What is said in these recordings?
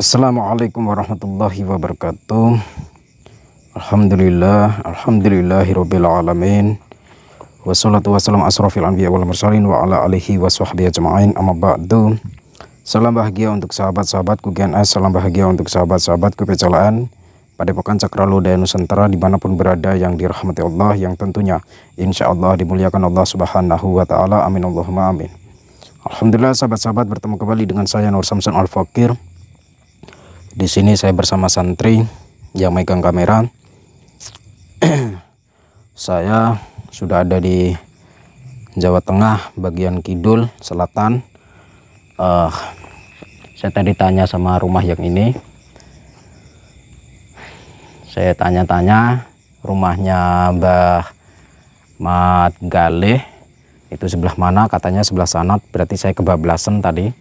Assalamualaikum warahmatullahi wabarakatuh. Alhamdulillahirabbil alamin. Wassalatu wassalamu asrofil anbiya wal mursalin wa ala alihi wa sahbihi ajma'in. Amma ba'du. Salam bahagia untuk sahabat-sahabatku GNS, salam bahagia untuk sahabat-sahabatku pecalaan Padepokan Cakraloda Nusantara dimanapun berada, yang dirahmati Allah, yang tentunya insya Allah dimuliakan Allah Subhanahu wa Ta'ala. Amin Allahumma amin. Alhamdulillah sahabat-sahabat, bertemu kembali dengan saya Nur Samsun Al-Fakir. Di sini saya bersama santri yang megang kamera. Saya sudah ada di Jawa Tengah, bagian kidul selatan. Saya tadi tanya sama rumah yang ini. Saya tanya-tanya rumahnya Mbah Mat Galih itu sebelah mana, katanya sebelah sana. Berarti saya kebablasan tadi.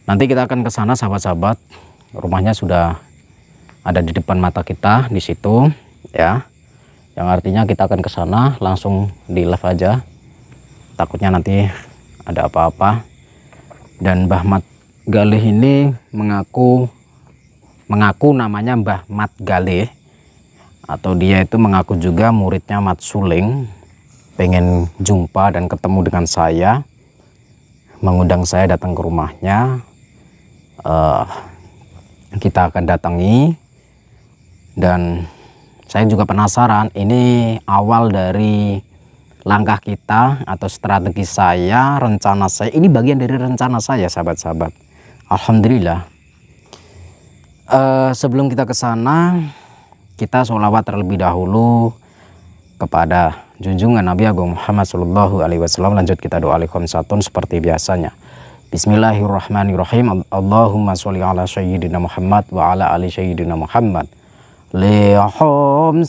Nanti kita akan ke sana sahabat-sahabat. Rumahnya sudah ada di depan mata kita di situ ya. Yang artinya kita akan ke sana langsung di live aja. Takutnya nanti ada apa-apa. Dan Mbah Mat Galih ini mengaku namanya Mbah Mat Galih, atau dia itu mengaku juga muridnya Mat Suling. Pengen jumpa dan ketemu dengan saya, mengundang saya datang ke rumahnya. Kita akan datangi, dan saya juga penasaran, ini awal dari langkah kita atau strategi saya, rencana saya, ini bagian dari rencana saya sahabat-sahabat. Alhamdulillah. Sebelum kita ke sana, kita sholawat terlebih dahulu kepada junjungan Nabi Agung Muhammad SAW. Lanjut kita doa al-khamsatun seperti biasanya. Bismillahirrahmanirrahim. Allahumma sholli ala sayyidina Muhammad wa ala ali sayyidina Muhammad. Khamsatun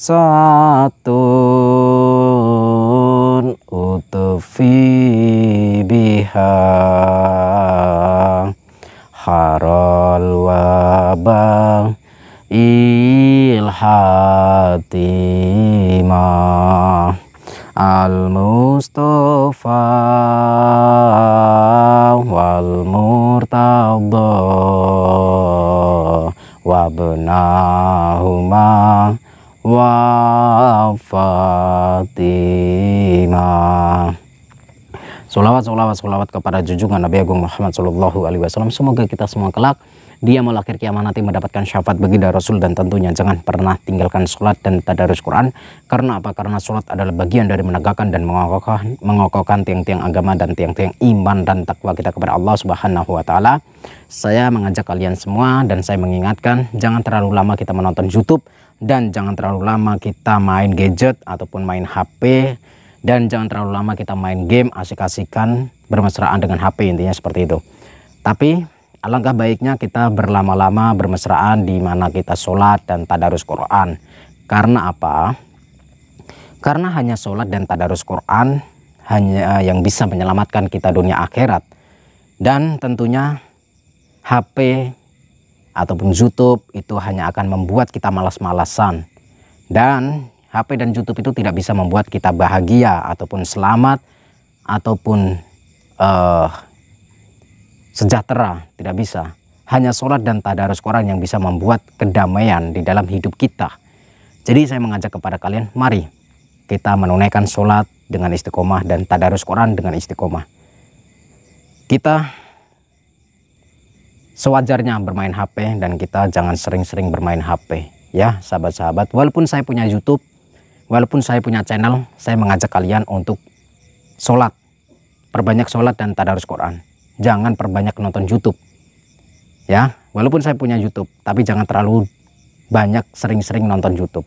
utufi biha haral wabah ilhatimah al-mustafa wal murtadha wa benahuma wa fatimah. Sholawat kepada junjungan Nabi Agung Muhammad SAW. Semoga kita semua kelak dia melahir kiamat nanti mendapatkan syafaat baginda Rasul. Dan tentunya jangan pernah tinggalkan sholat dan tadarus Quran. Karena apa? Karena sholat adalah bagian dari menegakkan dan mengokohkan tiang-tiang agama dan tiang-tiang iman dan takwa kita kepada Allah Subhanahu wa Ta'ala. Saya mengajak kalian semua dan saya mengingatkan, jangan terlalu lama kita menonton YouTube, dan jangan terlalu lama kita main gadget ataupun main HP, dan jangan terlalu lama kita main game asik-asikan bermesraan dengan HP, intinya seperti itu. Tapi alangkah baiknya kita berlama-lama bermesraan di mana kita sholat dan tadarus Quran. Karena apa? Karena hanya sholat dan tadarus Quran hanya yang bisa menyelamatkan kita dunia akhirat. Dan tentunya HP ataupun YouTube itu hanya akan membuat kita malas-malasan. Dan HP dan YouTube itu tidak bisa membuat kita bahagia ataupun selamat ataupun sejahtera, tidak bisa. Hanya sholat dan tadarus Quran yang bisa membuat kedamaian di dalam hidup kita. Jadi saya mengajak kepada kalian, mari kita menunaikan sholat dengan istiqomah dan tadarus Quran dengan istiqomah. Kita sewajarnya bermain HP, dan kita jangan sering-sering bermain HP ya sahabat-sahabat. Walaupun saya punya YouTube, walaupun saya punya channel, saya mengajak kalian untuk sholat, perbanyak sholat dan tadarus Quran. Jangan perbanyak nonton YouTube ya. Walaupun saya punya YouTube, tapi jangan terlalu banyak sering-sering nonton YouTube.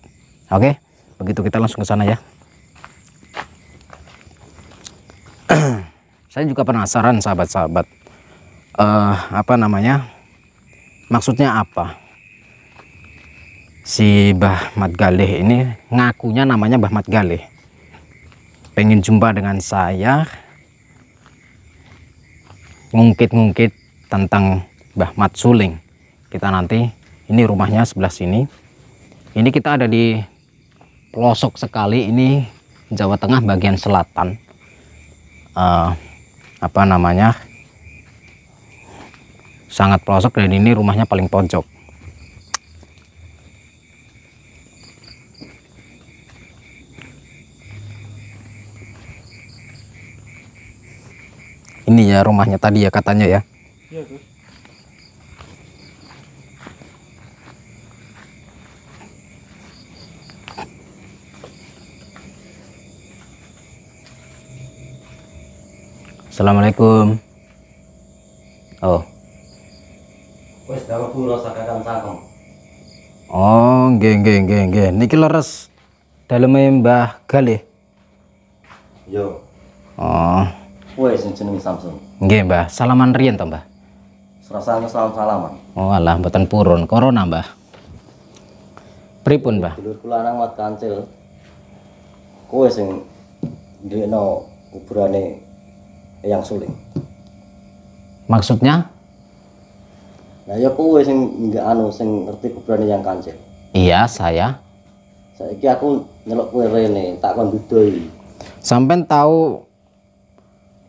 Oke, begitu, kita langsung ke sana ya. Saya juga penasaran sahabat-sahabat, apa namanya, maksudnya apa si Mbah Mat Galih ini ngakunya namanya Mbah Mat Galih, pengen jumpa dengan saya, ngungkit-ngungkit tentang Mbah Mat Suling. Kita nanti, ini rumahnya sebelah sini. Ini kita ada di pelosok sekali, ini Jawa Tengah bagian selatan. apa namanya, sangat pelosok dan ini rumahnya paling pojok. Ini ya rumahnya tadi ya katanya ya. Iya, Gus. Assalamualaikum. Oh. Wes dawa ku rasa kakang cangkem. Oh, nggih. Niki leres daleme Mbah Galih. Yo. Oh, Wes sing jenenge Samsun. nggih Mbah. Salaman riyen to, Mbah? Serasane salam-salaman. Oh, alah mboten purun corona, Mbah. Pripun, Mbah? Dulur kula nang Mat Kancil. Kowe sing ndekno kuburane Eyang Suling. Maksudnya? Nah ya kowe sing nggak sing ngerti kuburane Eyang Kancil. Iya, saya. Saiki aku nyeluk kowe rene, tak kon dudoi. Sampai tahu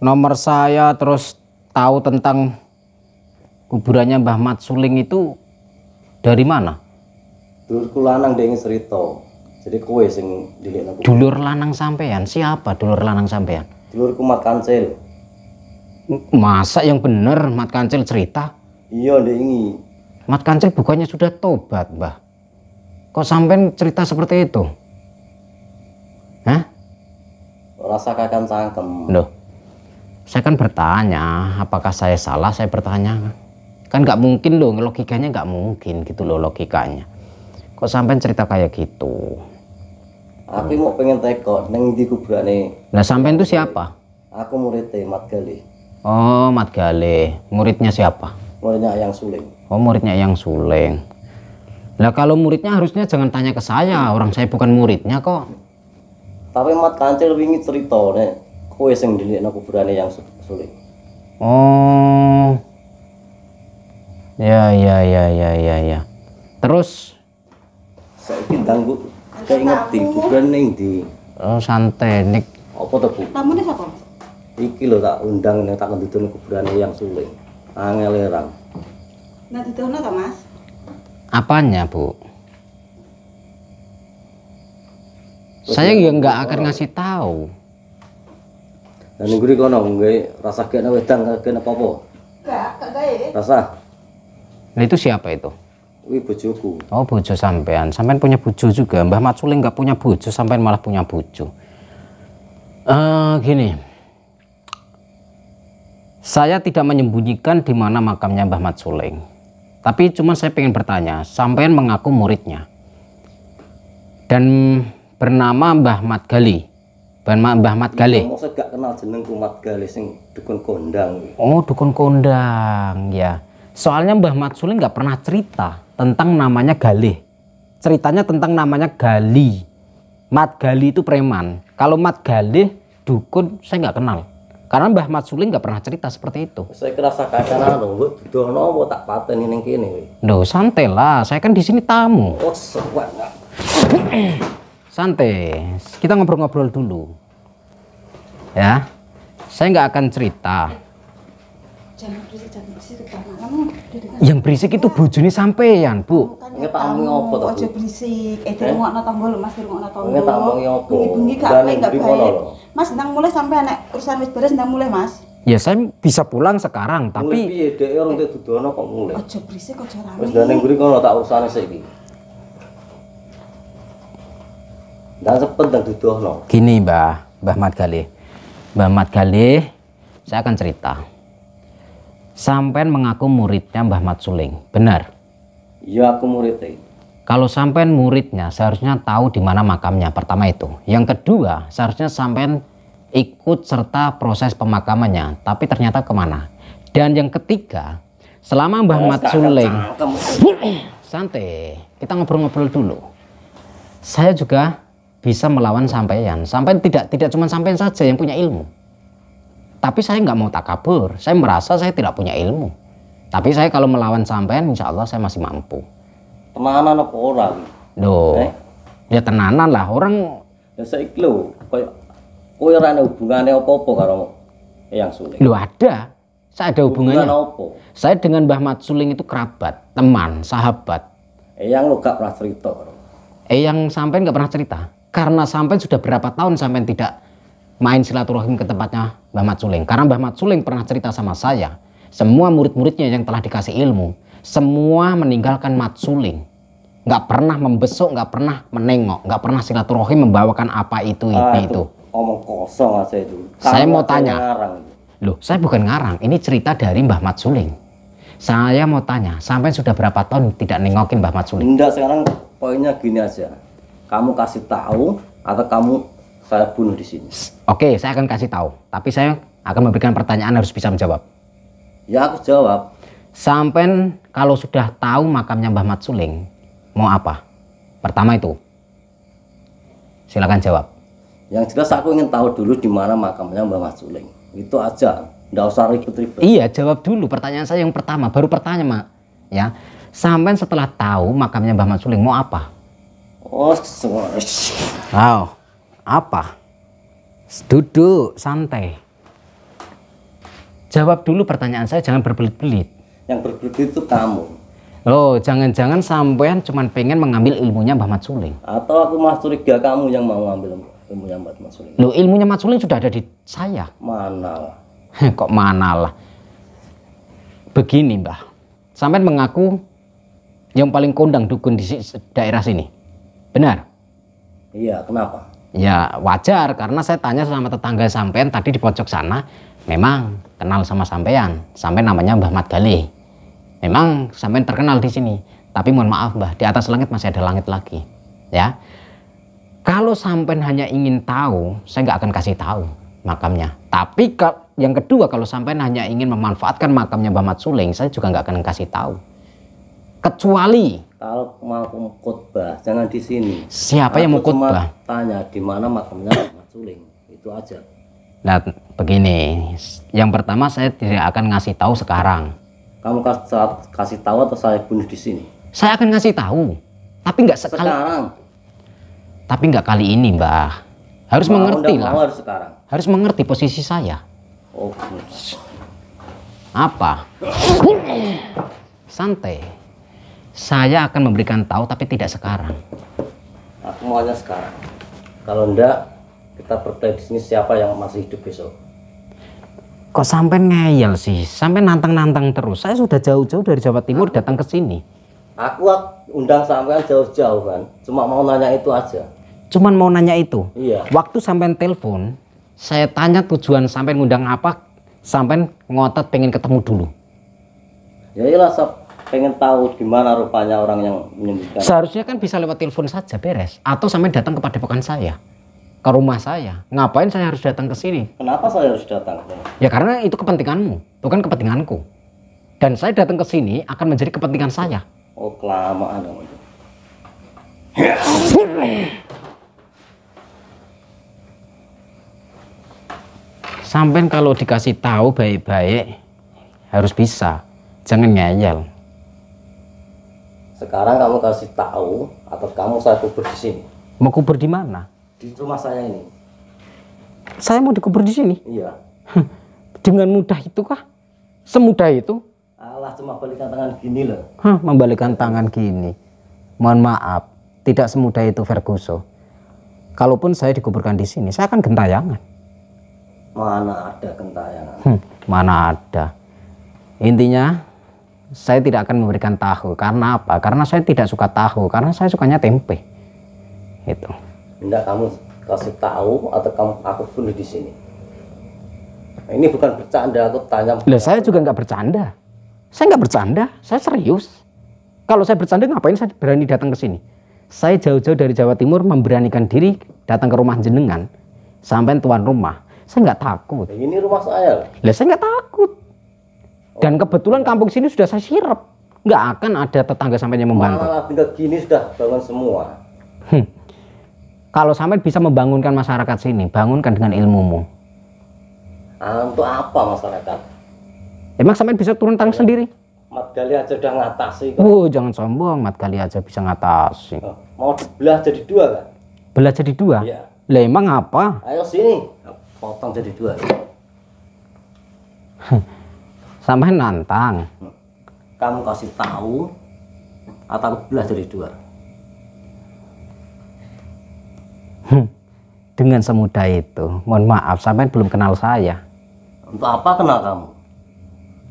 nomor saya, terus tahu tentang kuburannya Mbah Mat Suling itu dari mana? Dulur kula nang ndek cerita. Jadi kowe sing ndekno kuburan. Dulur lanang sampean. Siapa dulur lanang sampean? Dulurku Mat Kancil. Masa yang bener Mat Kancil cerita? Iya ndek iki. Mat Kancil bukannya sudah tobat, Mbah? Kok sampean cerita seperti itu? Hah? Rasa kakang cangkem. Loh, saya kan bertanya, apakah saya salah? Saya bertanya, kan nggak mungkin loh, logikanya nggak mungkin gitu loh logikanya. Kok sampean cerita kayak gitu? Aku mau pengen teko neng di kuburane. Nah, sampean itu siapa? Aku muridnya Mat Galih. Oh, Mat Galih. Muridnya siapa? Muridnya Eyang Suling. Oh, muridnya Eyang Suling. Lah kalau muridnya harusnya jangan tanya ke saya, orang saya bukan muridnya kok. Tapi Mat Kancil wingi cerita nek kowe sing ndelikno kuburane Eyang Suling. Oh. Ya. Terus Saiki ndang Bu keinget di kuburan ning di oh, santai nik. apa to Bu? Tamune sapa? Iki lho tak undang nek tak ndudune kuburane Eyang Suling. Angel erang. Nah didono ta, Mas? Apanya, Bu? Saya ya nggak akan ngasih tahu. Dan ning guri kono nggae rasa kene wedang kene apa-apa. Gak gawe. Rasa Nah, itu siapa itu? kuwi bojoku. Oh, bojo sampean. Sampean punya bojo juga. Mbah Mat Suling nggak punya bojo, sampean malah punya bojo. Gini. Saya tidak menyembunyikan di mana makamnya Mbah Mat Suling. Tapi cuma saya pengen bertanya, sampean mengaku muridnya. Dan bernama Mbah Mat Galih. Mbah Mat Galih. Mosok gak kenal jenengku Mat Galih sing dukun kondang. Oh, dukun kondang ya. Soalnya Mbah Mat Suling nggak pernah cerita tentang namanya Galih. Ceritanya tentang namanya Gali. Mat Gali itu preman. Kalau Mat Galih dukun saya nggak kenal. Karena Mbah Mat Suling nggak pernah cerita seperti itu. Saya kerasa kakana lho, mbok dudono apa tak pateni ning kene kowe. Loh, santai lah. Saya kan di sini tamu. Oh, sewak. Santai. Kita ngobrol-ngobrol dulu. Ya. Saya nggak akan cerita. Jangan berisik kamu. Yang berisik itu bojone sampean, Bu. Nge tamu apa to? Aja berisik. Dirungokno tangga lho, Mas, dirungokno tangga. Nge tamu apa? Bengi-bengi gak Dan baik gak di kono baik. lho. Mas ndang mulai sampai nek urusan wis beres ndang mulai, Mas. Ya saya bisa pulang sekarang, Mulai tapi piye dhek orang tek dudono kok mulai. Aja berisik, aja rame. Wis dan ning guri kono tak urusane saiki. Dan cepet dan dudono. gini Mbah Mat Galih. Mbah Mat Galih, saya akan cerita. Sampean mengaku muridnya Mbah Mat Suling, benar? Iya aku muridnya. Kalau sampean muridnya, seharusnya tahu di mana makamnya. Pertama itu. Yang kedua, seharusnya sampean ikut serta proses pemakamannya. Tapi ternyata kemana? Dan yang ketiga, selama Mbah Mat Suling, santai, kita ngobrol-ngobrol dulu. Saya juga bisa melawan sampean. Sampean tidak cuma sampean saja yang punya ilmu. Tapi saya nggak mau takabur. Saya merasa saya tidak punya ilmu. Tapi saya kalau melawan sampean, insya Allah saya masih mampu. Tenanan apa ora? Loh, ya tenanan lah orang. Ya saiki lho, koyo kowe ora ana hubungane apa-apa karo Eyang Suling. Loh ada. Saya ada hubungannya. Apa? Saya dengan Mbah Mat Suling itu kerabat, teman, sahabat. Yang lo gak pernah cerita. Yang sampean nggak pernah cerita. Karena sampean sudah berapa tahun sampean tidak main silaturahim ke tempatnya Mbah Mat Suling. Karena Mbah Mat Suling pernah cerita sama saya, semua murid-muridnya yang telah dikasih ilmu, semua meninggalkan Mat Suling. Nggak pernah membesuk, nggak pernah menengok, nggak pernah silaturahim membawakan apa itu itu. Omong kosong aja itu. Saya mau tanya. Ngarang. Loh, saya bukan ngarang. Ini cerita dari Mbah Mat Suling. Saya mau tanya, sampai sudah berapa tahun tidak nengokin Mbah Mat Suling? Enggak, sekarang poinnya gini aja. Kamu kasih tahu atau kamu saya bunuh di sini. Oke, saya akan kasih tahu. Tapi saya akan memberikan pertanyaan, harus bisa menjawab. Ya aku jawab. Sampai kalau sudah tahu makamnya Mbah Mat Suling, mau apa? Pertama itu. Silakan jawab. Yang jelas aku ingin tahu dulu di mana makamnya Mbah Mat Suling. Itu aja. Nggak usah ribet-ribet. Iya, jawab dulu pertanyaan saya yang pertama. Baru pertanyaan, Mak. Ya. Sampai setelah tahu makamnya Mbah Mat Suling, mau apa? Oh, apa? Duduk, santai. Jawab dulu pertanyaan saya, jangan berbelit-belit. yang berbelit itu kamu. Oh, jangan-jangan sampean cuma pengen mengambil ilmunya Mbah Mat Suling. Atau aku masih curiga kamu yang mau ngambil ilmunya Mbah Mat Suling. Loh, ilmunya Mat Suling sudah ada di saya. Mana lah. Kok mana lah. Begini, Mbah. Sampean mengaku yang paling kondang dukun di daerah sini. Benar? Iya, kenapa? Ya wajar, karena saya tanya sama tetangga sampean tadi di pojok sana, memang kenal sama sampean. Sampean namanya Mbah Mat Galih. Memang sampean terkenal di sini. Tapi mohon maaf, Mbah, di atas langit masih ada langit lagi. Ya. Kalau sampean hanya ingin tahu, saya nggak akan kasih tahu makamnya. Tapi yang kedua, kalau sampean hanya ingin memanfaatkan makamnya Mbah Mat Suling, saya juga nggak akan kasih tahu. Kecuali kalau mau khotbah jangan di sini. Siapa yang mau khotbah? Tanya di mana makamnya Mbah Mat Suling. Itu aja. Nah, begini. Yang pertama saya tidak akan ngasih tahu sekarang. Kamu kasih tahu atau saya bunuh di sini? Saya akan ngasih tahu. Tapi nggak sekali. Sekarang. Tapi nggak kali ini, Mbah. Harus mengerti lah. Harus sekarang. Harus mengerti posisi saya. Oh. Apa? Santai. Saya akan memberikan tahu tapi tidak sekarang. Aku maunya sekarang. Kalau enggak, kita bertanya di sini siapa yang masih hidup besok. Kok sampai ngeyel sih? Sampai nantang-nantang terus. Saya sudah jauh-jauh dari Jawa Timur datang ke sini. Aku undang sampean jauh-jauh kan. Cuma mau nanya itu aja. Cuman mau nanya itu. Iya. Waktu sampean telepon, saya tanya tujuan sampean ngundang apa, sampean ngotot pengen ketemu dulu. Ya iyalah, pengen tahu gimana rupanya orang yang menyembuhkan. Seharusnya kan bisa lewat telepon saja beres. Atau sampean datang ke padepokan saya, ke rumah saya. Ngapain saya harus datang ke sini? Kenapa saya harus datang? Ya karena itu kepentinganmu, bukan kepentinganku. Dan saya datang ke sini akan menjadi kepentingan saya. Oh, kelamaan kamu itu. Sampean kalau dikasih tahu baik-baik harus bisa, jangan ngeyel. Sekarang kamu kasih tahu atau kamu saya kubur di sini. Mau kubur di mana? Di rumah saya ini. Saya mau dikubur di sini. Iya. Dengan mudah itu kah? Semudah itu? Alah, cuma balikan tangan gini loh. Membalikkan tangan gini. Mohon maaf, tidak semudah itu Ferguson. Kalaupun saya dikuburkan di sini, saya akan gentayangan. Mana ada gentayangan? Mana ada. Intinya saya tidak akan memberikan tahu. Karena apa? Karena saya tidak suka tahu. Karena saya sukanya tempe. Itu. Enggak, kamu kasih tahu atau aku bunuh di sini. Ini bukan bercanda, aku tanya. Lah, saya juga nggak bercanda. Saya nggak bercanda. Saya serius. Kalau saya bercanda, ngapain saya berani datang ke sini? Saya jauh-jauh dari Jawa Timur memberanikan diri datang ke rumah jenengan. Sampai tuan rumah. Saya nggak takut. Ini rumah saya. Lah, saya nggak takut. Dan kebetulan kampung sini sudah saya sirap. Nggak akan ada tetangga sampai yang membantu. Malah tinggal gini sudah bangun semua. Kalau sampai bisa membangunkan masyarakat sini, bangunkan dengan ilmumu. Untuk apa masyarakat? Emang sampai bisa turun tangan sendiri? Mat Galih aja udah ngatasi kok. Jangan sombong, Mat Galih aja bisa ngatasi. Mau dibelah jadi dua kan? Belah jadi dua? Iya. Lah, emang apa? Ayo sini, potong jadi dua. Sampai nantang. Kamu kasih tahu atau aku belah jadi dua? Dengan semudah itu. Mohon maaf, sampai belum kenal saya. Untuk apa kenal kamu?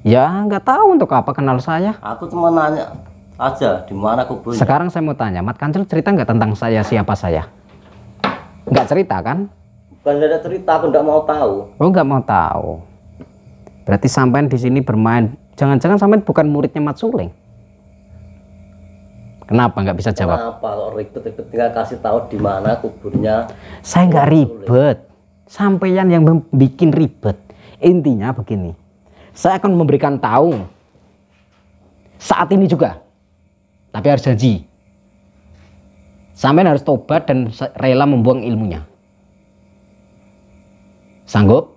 Ya nggak tahu untuk apa kenal saya. Aku cuma nanya aja di mana kuburnya. Sekarang saya mau tanya, Mat Kancil cerita nggak tentang saya, siapa saya? Nggak cerita kan? Bukan ada cerita, aku nggak mau tahu. Oh nggak mau tahu. Berarti sampean di sini bermain. Jangan-jangan sampean bukan muridnya Mat Suling. Kenapa nggak bisa jawab? Kenapa kalau ribet-ribet tinggal kasih tahu di mana kuburnya? Saya nggak ribet. Sampean yang bikin ribet. Intinya begini. Saya akan memberikan tahu saat ini juga. Tapi harus janji. Sampean harus tobat dan rela membuang ilmunya. Sanggup?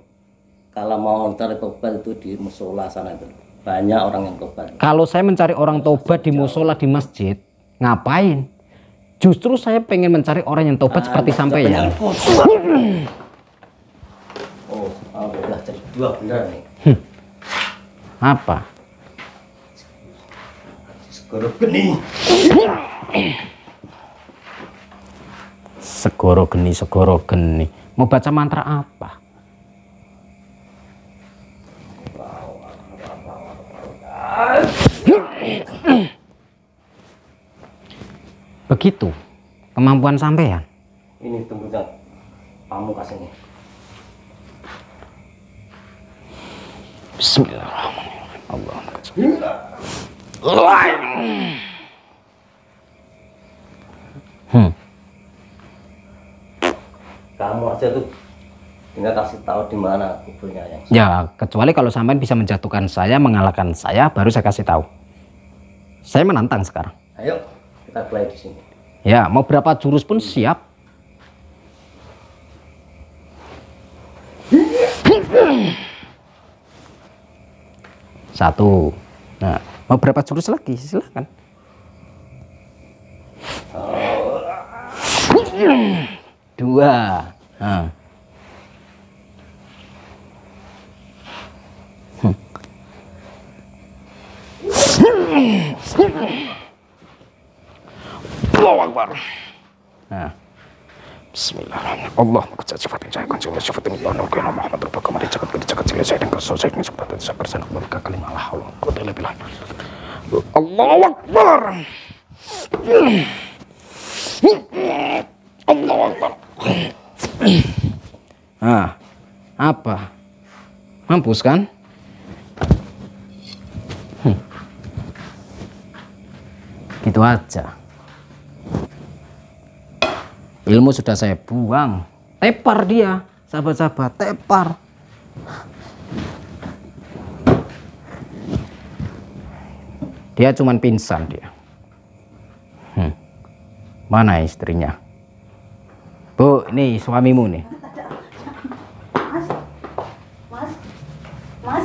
Kalau mau mencari tobat itu di musola sana itu. Banyak orang yang tobat. Kalau saya mencari orang tobat di musola di masjid, ngapain? Justru saya pengen mencari orang yang tobat seperti sampean. Oh, udah jadi dua bener nih. Apa? Segoro geni. Segoro geni, segoro geni. Mau baca mantra apa? Begitu kemampuan sampean. Ini tunggunya Pamungkas ini. Bismillahirrahmanirrahim. Kamu aja tuh tinggal kasih tahu di mana kuburnya yang. Ya, kecuali kalau sampean bisa menjatuhkan saya, mengalahkan saya, baru saya kasih tahu. Saya menantang sekarang. Ayo kita mulai di sini. Ya, mau berapa jurus pun siap. Satu. Nah, mau berapa jurus lagi? Silakan. Dua. Nah. Allahu Akbar. Nah. Bismillahirrahmanirrahim. Allah mengucap sifat yang saya kunci sifat yang Allah nukil Muhammad berbagai di jagat di jagat saya dan kerso saya ini seperti saya bersama berkah kalimah Allah kota lebih lah. Allahu Akbar. Allahu Akbar. Nah, apa? Mampus kan? Gitu aja. Ilmu sudah saya buang. Tepar dia, sahabat-sahabat, tepar. Dia cuman pingsan dia. Mana istrinya? Bu, ini suamimu nih. Mas.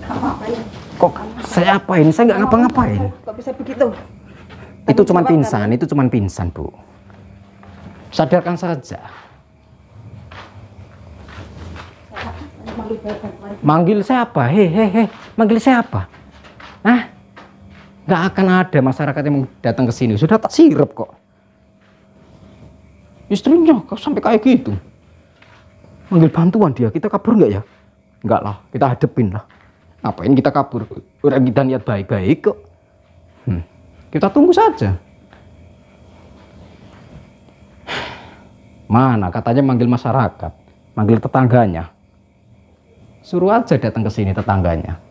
Ngapain? Kok saya apain? Saya nggak ngapa-ngapain. Kok bisa begitu? Itu cuman pingsan, itu cuman pingsan, Bu. Sadarkan saja. Manggil saya apa? Hehehe, manggil saya apa? Hah? Nggak akan ada masyarakat yang datang ke sini. Sudah tak sirep kok. Istrinya kok sampai kayak gitu. Manggil bantuan dia, kita kabur nggak ya? Nggak lah, kita hadepin lah. Ngapain kita kabur? Orang kita niat baik-baik kok. Kita tunggu saja. Mana katanya manggil masyarakat, manggil tetangganya. Suruh aja datang ke sini tetangganya.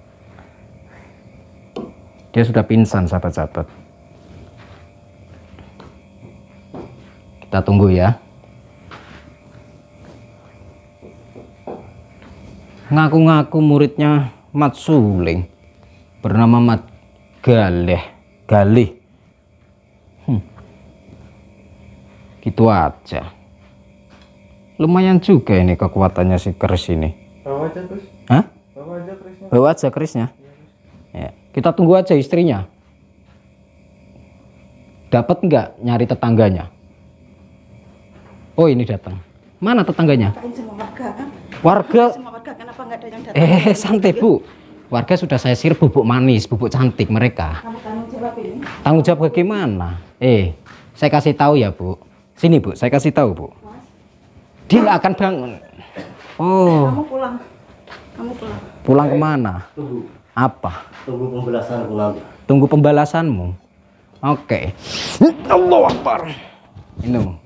Dia sudah pingsan, sahabat-sahabat. Kita tunggu ya. Ngaku-ngaku muridnya Mat Suling, bernama Mat Galih. Gitu aja. Lumayan juga ini kekuatannya si keris ini. Bawa aja terus. Hah? Bawa aja kerisnya. Bawa aja kerisnya. Ya. Kita tunggu aja istrinya. Dapat nggak nyari tetangganya? Oh ini datang. Mana tetangganya? Ngapain semua warga kan? Warga. Semua warga kenapa nggak ada yang datang? Santai Bu. Warga sudah saya sihir bubuk manis, bubuk cantik mereka. Kamu tanggung jawab ini. Tanggung jawab bagaimana? Saya kasih tahu ya Bu. Sini Bu, saya kasih tahu Bu. Dia nggak akan bangun. Oh, Kamu pulang. Kamu pulang. pulang kemana? Tunggu, Apa? tunggu pembelasanku nanti. Tunggu pembalasanmu. Oke. Allahu Akbar.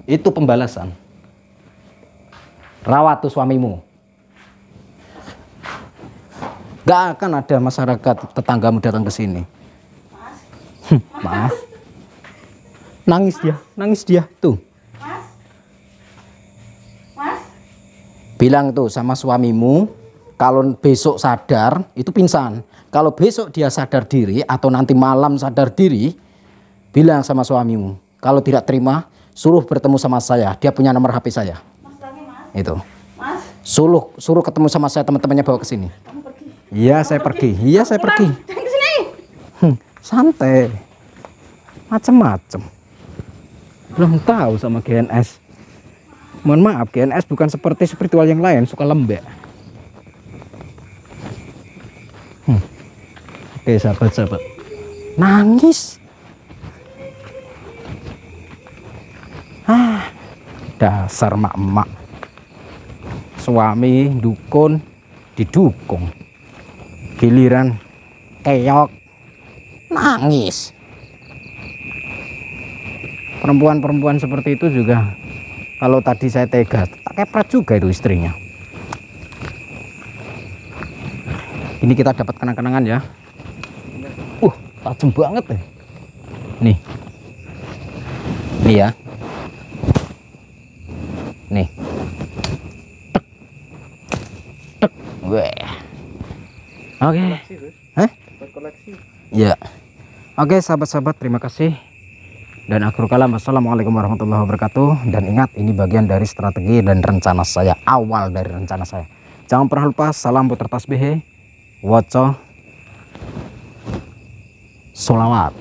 Itu pembalasan. Rawat tuh suamimu. Gak akan ada masyarakat tetanggamu datang ke sini. Mas. Nangis dia tuh. Mas. Bilang tuh sama suamimu, kalau besok sadar itu pingsan. Kalau besok dia sadar diri atau nanti malam sadar diri, bilang sama suamimu. Kalau tidak terima, suruh bertemu sama saya. Dia punya nomor HP saya. Mas lagi, Mas. Itu. Mas. Suruh ketemu sama saya, teman-temannya bawa ke sini. Kamu pergi. Iya, saya pergi. Iya, saya pergi. Jangan ke sini. Santai. Macem-macem. Belum tahu sama GNS. Mohon maaf, GNS bukan seperti spiritual yang lain, suka lembek. Oke, sahabat-sahabat. Nangis. Dasar mak-mak. Suami dukun didukung. Giliran keok nangis. Perempuan-perempuan seperti itu juga, kalau tadi saya tega, tak kepret juga itu istrinya. Ini kita dapat kenang-kenangan ya. Tajam banget ya. Nih ya. Nih. Tek. Weh. Oke. Hah? Koleksi. Ya. Oke, sahabat-sahabat, terima kasih. Dan akhirul kalam, wassalamualaikum warahmatullahi wabarakatuh. Dan ingat, ini bagian dari strategi dan rencana saya, awal dari rencana saya. Jangan pernah lupa salam puter tasbih, waco, sholawat.